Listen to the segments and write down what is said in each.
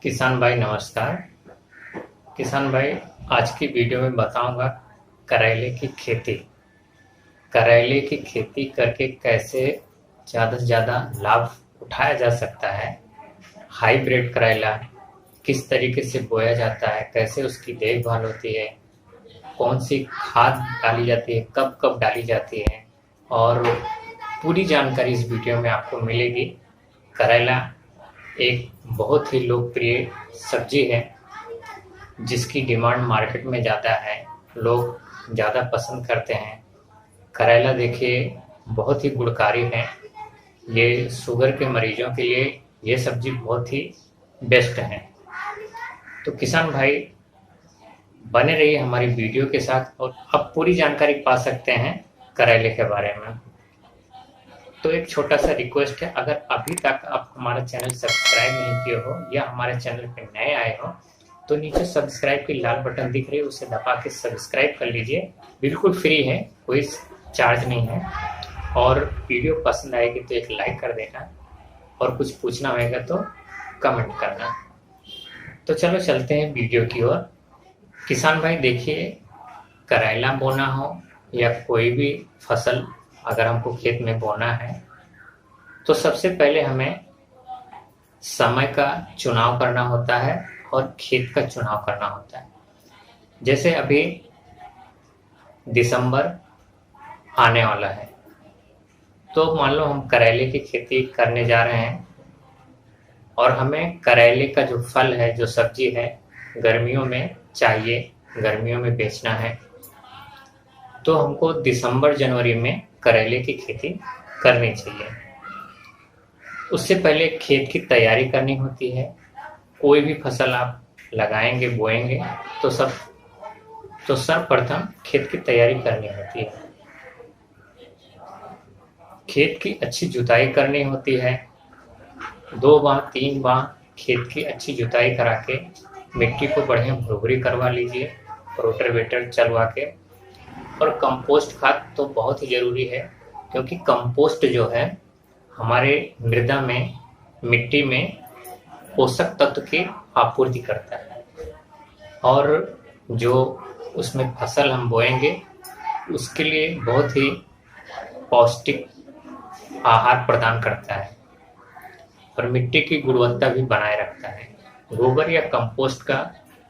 किसान भाई नमस्कार। किसान भाई, आज की वीडियो में बताऊंगा करेले की खेती। करेले की खेती करके कैसे ज़्यादा से ज़्यादा लाभ उठाया जा सकता है। हाइब्रिड करेला किस तरीके से बोया जाता है, कैसे उसकी देखभाल होती है, कौन सी खाद डाली जाती है, कब कब डाली जाती है, और पूरी जानकारी इस वीडियो में आपको मिलेगी। करेला एक बहुत ही लोकप्रिय सब्जी है जिसकी डिमांड मार्केट में ज़्यादा है, लोग ज़्यादा पसंद करते हैं। करेला देखिए बहुत ही गुणकारी है। ये शुगर के मरीजों के लिए ये सब्जी बहुत ही बेस्ट है। तो किसान भाई बने रहिए हमारी वीडियो के साथ और अब पूरी जानकारी पा सकते हैं करेले के बारे में। तो एक छोटा सा रिक्वेस्ट है, अगर अभी तक आप हमारा चैनल सब्सक्राइब नहीं किए हो या हमारे चैनल पे नए आए हो तो नीचे सब्सक्राइब की लाल बटन दिख रही है, उसे दबा के सब्सक्राइब कर लीजिए। बिल्कुल फ्री है, कोई चार्ज नहीं है। और वीडियो पसंद आएगी तो एक लाइक कर देना और कुछ पूछना होगा तो कमेंट करना। तो चलो चलते हैं वीडियो की ओर। किसान भाई देखिए, करेला बोना हो या कोई भी फसल अगर हमको खेत में बोना है तो सबसे पहले हमें समय का चुनाव करना होता है और खेत का चुनाव करना होता है। जैसे अभी दिसंबर आने वाला है तो मान लो हम करेले की खेती करने जा रहे हैं और हमें करेले का जो फल है, जो सब्जी है, गर्मियों में चाहिए, गर्मियों में बेचना है, तो हमको दिसंबर जनवरी में करेले की खेती करनी चाहिए। उससे पहले खेत की तैयारी करनी होती है। कोई भी फसल आप लगाएंगे, बोएंगे तो सर्वप्रथम खेत की तैयारी करनी होती है। खेत की अच्छी जुताई करनी होती है। 2 बार 3 बार खेत की अच्छी जुताई करा के मिट्टी को बढ़िया भुरभुरी करवा लीजिए, रोटावेटर चलवा के। और कंपोस्ट खाद तो बहुत ही ज़रूरी है, क्योंकि कंपोस्ट जो है हमारे मृदा में, मिट्टी में पोषक तत्व की आपूर्ति करता है और जो उसमें फसल हम बोएंगे उसके लिए बहुत ही पौष्टिक आहार प्रदान करता है और मिट्टी की गुणवत्ता भी बनाए रखता है। गोबर या कंपोस्ट का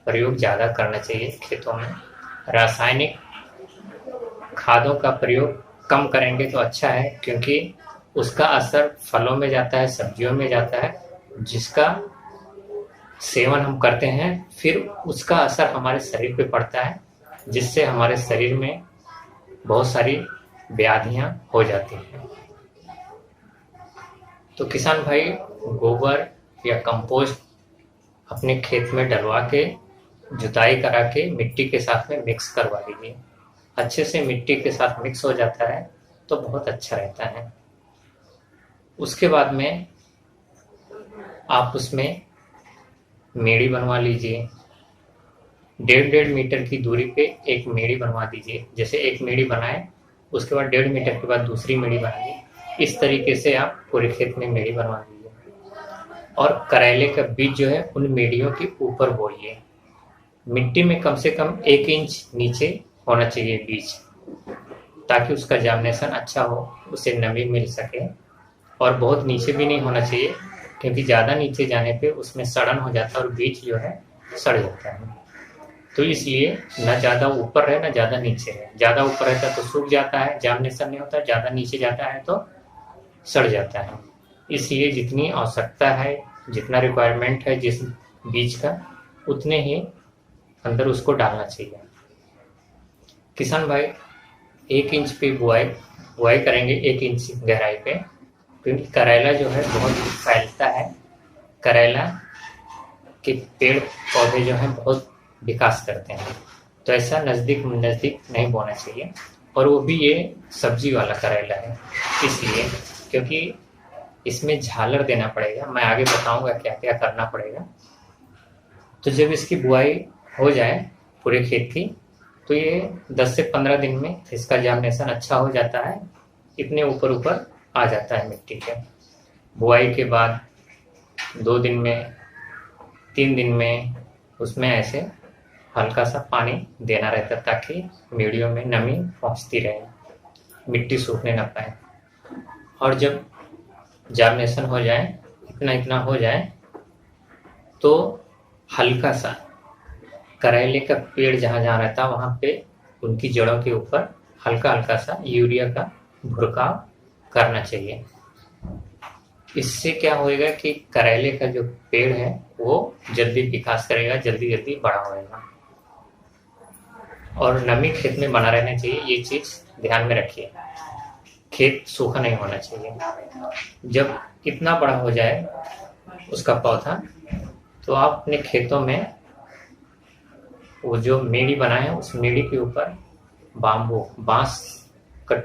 प्रयोग ज़्यादा करना चाहिए खेतों में। रासायनिक खादों का प्रयोग कम करेंगे तो अच्छा है, क्योंकि उसका असर फलों में जाता है, सब्जियों में जाता है, जिसका सेवन हम करते हैं फिर उसका असर हमारे शरीर पे पड़ता है, जिससे हमारे शरीर में बहुत सारी व्याधियां हो जाती हैं। तो किसान भाई गोबर या कंपोस्ट अपने खेत में डलवा के जुताई करा के मिट्टी के साथ में मिक्स करवा लीजिए। अच्छे से मिट्टी के साथ मिक्स हो जाता है तो बहुत अच्छा रहता है। उसके बाद में आप उसमें मेड़ी बनवा लीजिए। 1.5 मीटर की दूरी पे एक मेड़ी बनवा दीजिए। जैसे एक मेड़ी बनाए उसके बाद 1.5 मीटर के बाद दूसरी मेड़ी बनाइए। इस तरीके से आप पूरे खेत में मेड़ी बनवा दीजिए और करेले का बीज जो है उन मेड़ियों के ऊपर बोइए। मिट्टी में कम से कम 1 इंच नीचे होना चाहिए बीज, ताकि उसका जर्मिनेशन अच्छा हो, उसे नमी मिल सके। और बहुत नीचे भी नहीं होना चाहिए, क्योंकि ज़्यादा नीचे जाने पे उसमें सड़न हो जाता है और बीज जो है सड़ जाता है। तो इसलिए ना ज़्यादा ऊपर रहे ना ज़्यादा नीचे रहे। ज़्यादा ऊपर रहता है तो सूख जाता है, जर्मिनेशन नहीं होता। ज़्यादा नीचे जाता है तो सड़ जाता है। इसलिए जितनी आवश्यकता है, जितना रिक्वायरमेंट है जिस बीज का, उतने ही अंदर उसको डालना चाहिए। किसान भाई 1 इंच पे बुआई करेंगे, 1 इंच गहराई पे, क्योंकि करेला जो है बहुत फैलता है। करेला के पेड़ पौधे जो हैं बहुत विकास करते हैं, तो ऐसा नज़दीक नहीं बोना चाहिए। और वो भी ये सब्जी वाला करेला है, इसलिए क्योंकि इसमें झालर देना पड़ेगा। मैं आगे बताऊंगा क्या क्या करना पड़ेगा। तो जब इसकी बुआई हो जाए पूरे खेत की, तो ये 10 से 15 दिन में इसका जर्मिनेशन अच्छा हो जाता है। इतने ऊपर ऊपर आ जाता है मिट्टी के। बुआई के बाद 2 दिन में 3 दिन में उसमें ऐसे हल्का सा पानी देना रहता है ताकि मिट्टियों में नमी पहुंचती रहे, मिट्टी सूखने ना पाए। और जब जर्मिनेशन हो जाए, इतना इतना हो जाए, तो हल्का सा करेले का पेड़ जहाँ जहाँ रहता है वहाँ पे उनकी जड़ों के ऊपर हल्का हल्का सा यूरिया का भुरकाव करना चाहिए। इससे क्या होएगा कि करेले का जो पेड़ है वो जल्दी विकास करेगा, जल्दी जल्दी बड़ा होएगा। और नमी खेत में बना रहना चाहिए, ये चीज ध्यान में रखिए। खेत सूखा नहीं होना चाहिए। जब इतना बड़ा हो जाए उसका पौधा, तो आप अपने खेतों में वो जो मेड़ी बनाए हैं उस मेड़ी के ऊपर बांस का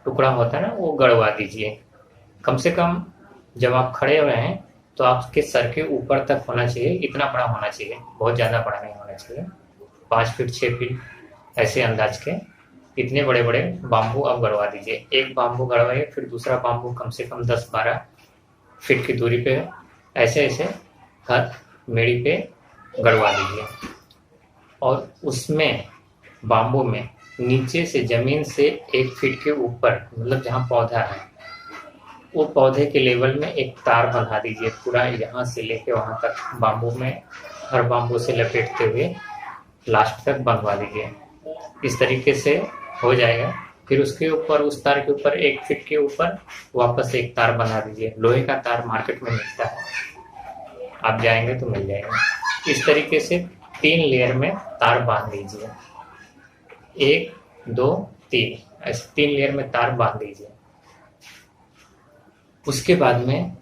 टुकड़ा होता है ना, वो गड़वा दीजिए। कम से कम जब आप खड़े हो रहे हैं तो आपके सर के ऊपर तक होना चाहिए, इतना बड़ा होना चाहिए, बहुत ज़्यादा बड़ा नहीं होना चाहिए। 5 फीट 6 फीट ऐसे अंदाज के इतने बड़े बड़े बाम्बू आप गड़वा दीजिए। एक बाम्बू गड़वाइए, फिर दूसरा बाम्बू कम से कम 10-12 फीट की दूरी पे ऐसे ऐसे हर मेड़ी पे गड़वा दीजिए। और उसमें बाम्बू में नीचे से जमीन से 1 फीट के ऊपर, मतलब जहाँ पौधा है वो पौधे के लेवल में एक तार बंधा दीजिए, पूरा यहाँ से लेके वहां तक बाम्बू में, हर बाम्बू से लपेटते हुए लास्ट तक बंधवा दीजिए। इस तरीके से हो जाएगा। फिर उसके ऊपर, उस तार के ऊपर 1 फीट के ऊपर वापस एक तार बना दीजिए। लोहे का तार मार्केट में मिलता है, आप जाएंगे तो मिल जाएगा। इस तरीके से 3 लेयर में तार बांध दीजिए, 1 2 3, ऐसे 3 लेयर में तार बांध दीजिए। उसके बाद में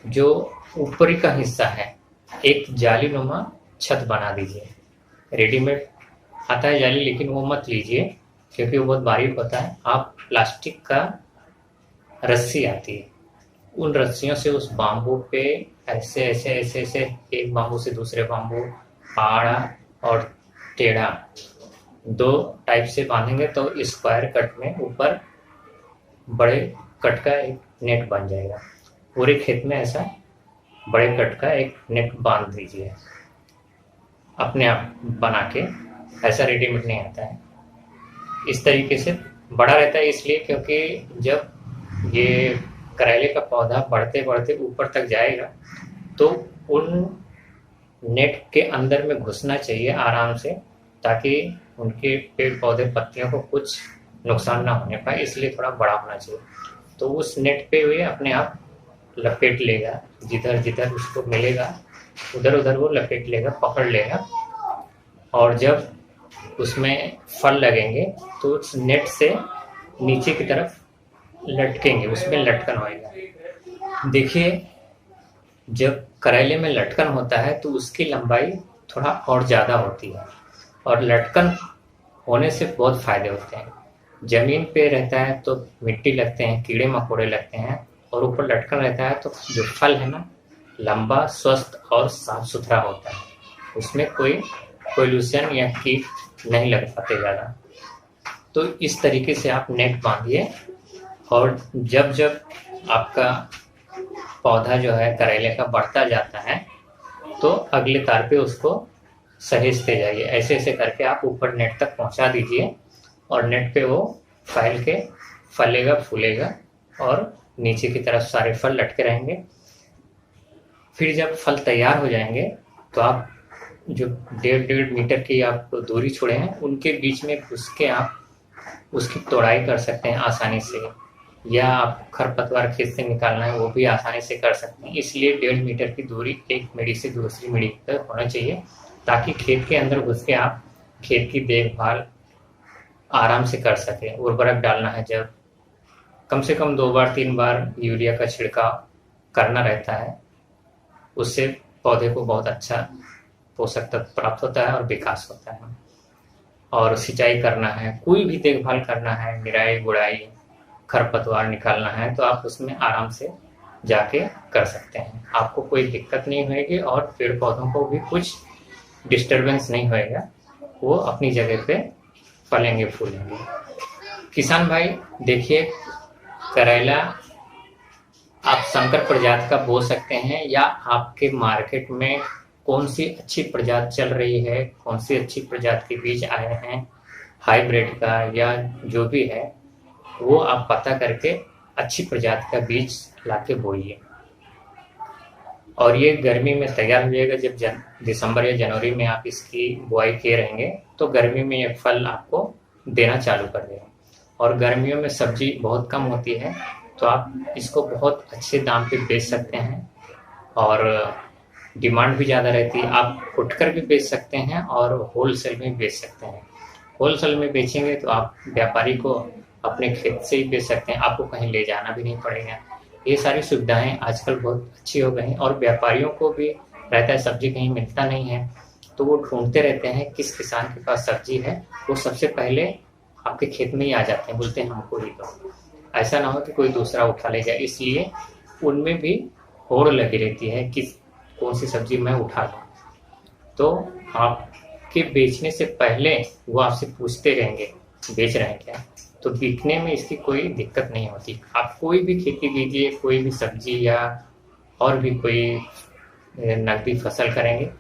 जो ऊपरी का हिस्सा है एक जालीनुमा छत बना दीजिए। रेडीमेड आता है जाली, लेकिन वो मत लीजिए क्योंकि वो बहुत बारीक होता है। आप प्लास्टिक का रस्सी आती है, उन रस्सियों से उस बाम्बू पे ऐसे ऐसे ऐसे ऐसे, एक बाम्बू से दूसरे बाम्बू, आड़ा और टेढ़ा 2 टाइप से बांधेंगे तो स्क्वायर कट में ऊपर बड़े कट का एक नेट बन जाएगा। पूरे खेत में ऐसा बड़े कट का एक नेट बांध दीजिए, अपने आप बना के। ऐसा रेडीमेड नहीं आता है। इस तरीके से बड़ा रहता है इसलिए क्योंकि जब ये करेले का पौधा बढ़ते बढ़ते ऊपर तक जाएगा तो उन नेट के अंदर में घुसना चाहिए आराम से, ताकि उनके पेड़ पौधे पत्तियों को कुछ नुकसान ना होने पाए, इसलिए थोड़ा बड़ा होना चाहिए। तो उस नेट पे हुए अपने आप लपेट लेगा, जिधर जिधर उसको मिलेगा उधर उधर वो लपेट लेगा, पकड़ लेगा। और जब उसमें फल लगेंगे तो उस नेट से नीचे की तरफ लटकेंगे, उसमें लटकन होएगा। देखिए, जब करेले में लटकन होता है तो उसकी लंबाई थोड़ा और ज़्यादा होती है, और लटकन होने से बहुत फायदे होते हैं। जमीन पे रहता है तो मिट्टी लगते हैं, कीड़े मकोड़े लगते हैं, और ऊपर लटकन रहता है तो जो फल है ना, लंबा, स्वस्थ और साफ सुथरा होता है। उसमें कोई पोल्यूशन या कीट नहीं लग पाते ज़्यादा। तो इस तरीके से आप नेट बांधिए, और जब जब आपका पौधा जो है करेले का बढ़ता जाता है तो अगले तार पे उसको सहेजते जाइए। ऐसे ऐसे करके आप ऊपर नेट तक पहुंचा दीजिए, और नेट पे वो फैल के फलेगा, फूलेगा, और नीचे की तरफ सारे फल लटके रहेंगे। फिर जब फल तैयार हो जाएंगे तो आप जो 1.5 मीटर की आप दूरी छोड़े हैं उनके बीच में घुस के आप उसकी तोड़ाई कर सकते हैं आसानी से, या आप खरपतवार खेत से निकालना है वो भी आसानी से कर सकते हैं। इसलिए 1.5 मीटर की दूरी एक मेड़ी से दूसरी मेड़ी तक होना चाहिए, ताकि खेत के अंदर घुस के आप खेत की देखभाल आराम से कर सकें। उर्वरक डालना है जब, कम से कम 2 बार 3 बार यूरिया का छिड़काव करना रहता है, उससे पौधे को बहुत अच्छा पोषक तत्व प्राप्त होता है और विकास होता है। और सिंचाई करना है, कोई भी देखभाल करना है, निराई गुड़ाई, खरपतवार निकालना है, तो आप उसमें आराम से जाके कर सकते हैं। आपको कोई दिक्कत नहीं होगी और पेड़ पौधों को भी कुछ डिस्टरबेंस नहीं होएगा, वो अपनी जगह पे फलेंगे फूलेंगे। किसान भाई देखिए, करेला आप संकर प्रजाति का बो सकते हैं, या आपके मार्केट में कौन सी अच्छी प्रजाति चल रही है, कौन सी अच्छी प्रजाति के बीज आए हैं हाइब्रिड का या जो भी है, वो आप पता करके अच्छी प्रजाति का बीज लाके बोइए। और ये गर्मी में तैयार हो जाएगा। जब दिसंबर या जनवरी में आप इसकी बुआई किए रहेंगे तो गर्मी में ये फल आपको देना चालू कर देगा। और गर्मियों में सब्जी बहुत कम होती है, तो आप इसको बहुत अच्छे दाम पे बेच सकते हैं और डिमांड भी ज़्यादा रहती है। आप फुटकर भी बेच सकते हैं और होलसेल में बेच सकते हैं। होलसेल में बेचेंगे तो आप व्यापारी को अपने खेत से ही बेच सकते हैं, आपको कहीं ले जाना भी नहीं पड़ेगा। ये सारी सुविधाएं आजकल बहुत अच्छी हो गई हैं और व्यापारियों को भी रहता है सब्जी कहीं मिलता नहीं है, तो वो ढूंढते रहते हैं किस किसान के पास सब्जी है, वो सबसे पहले आपके खेत में ही आ जाते हैं, बोलते हैं हमको ही दो। ऐसा ना हो कि कोई दूसरा उठा ले जाए, इसलिए उनमें भी होड़ लगी रहती है कि कौन सी सब्जी मैं उठा लूँ। तो आपके बेचने से पहले वो आपसे पूछते रहेंगे बेच रहे हैं क्या, तो बिकने में इसकी कोई दिक्कत नहीं होती। आप कोई भी खेती कीजिए, कोई भी सब्जी या और भी कोई नकदी फसल करेंगे,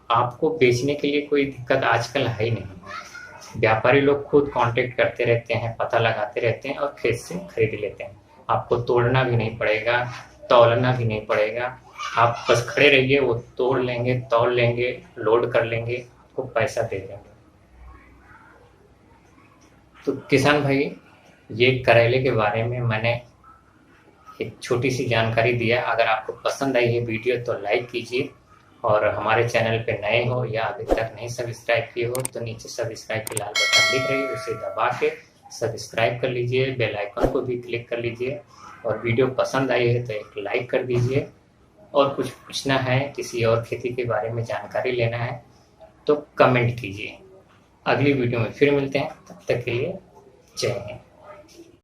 आपको बेचने के लिए कोई दिक्कत आजकल है ही नहीं। व्यापारी लोग खुद कांटेक्ट करते रहते हैं, पता लगाते रहते हैं और खेत से खरीद लेते हैं। आपको तोड़ना भी नहीं पड़ेगा, तौलना भी नहीं पड़ेगा। आप बस खड़े रहिए, वो तोड़ लेंगे, तौल लेंगे, लोड कर लेंगे, आपको पैसा दे देंगे। तो किसान भाई, ये करेले के बारे में मैंने एक छोटी सी जानकारी दिया। अगर आपको पसंद आई है वीडियो तो लाइक कीजिए, और हमारे चैनल पे नए हो या अभी तक नहीं सब्सक्राइब किए हो तो नीचे सब्सक्राइब की लाल बटन दिख रही है, उसे दबा के सब्सक्राइब कर लीजिए, बेल आइकन को भी क्लिक कर लीजिए। और वीडियो पसंद आई है तो एक लाइक कर दीजिए। और कुछ पूछना है, किसी और खेती के बारे में जानकारी लेना है तो कमेंट कीजिए। अगली वीडियो में फिर मिलते हैं, तब तक के लिए जय हिंद।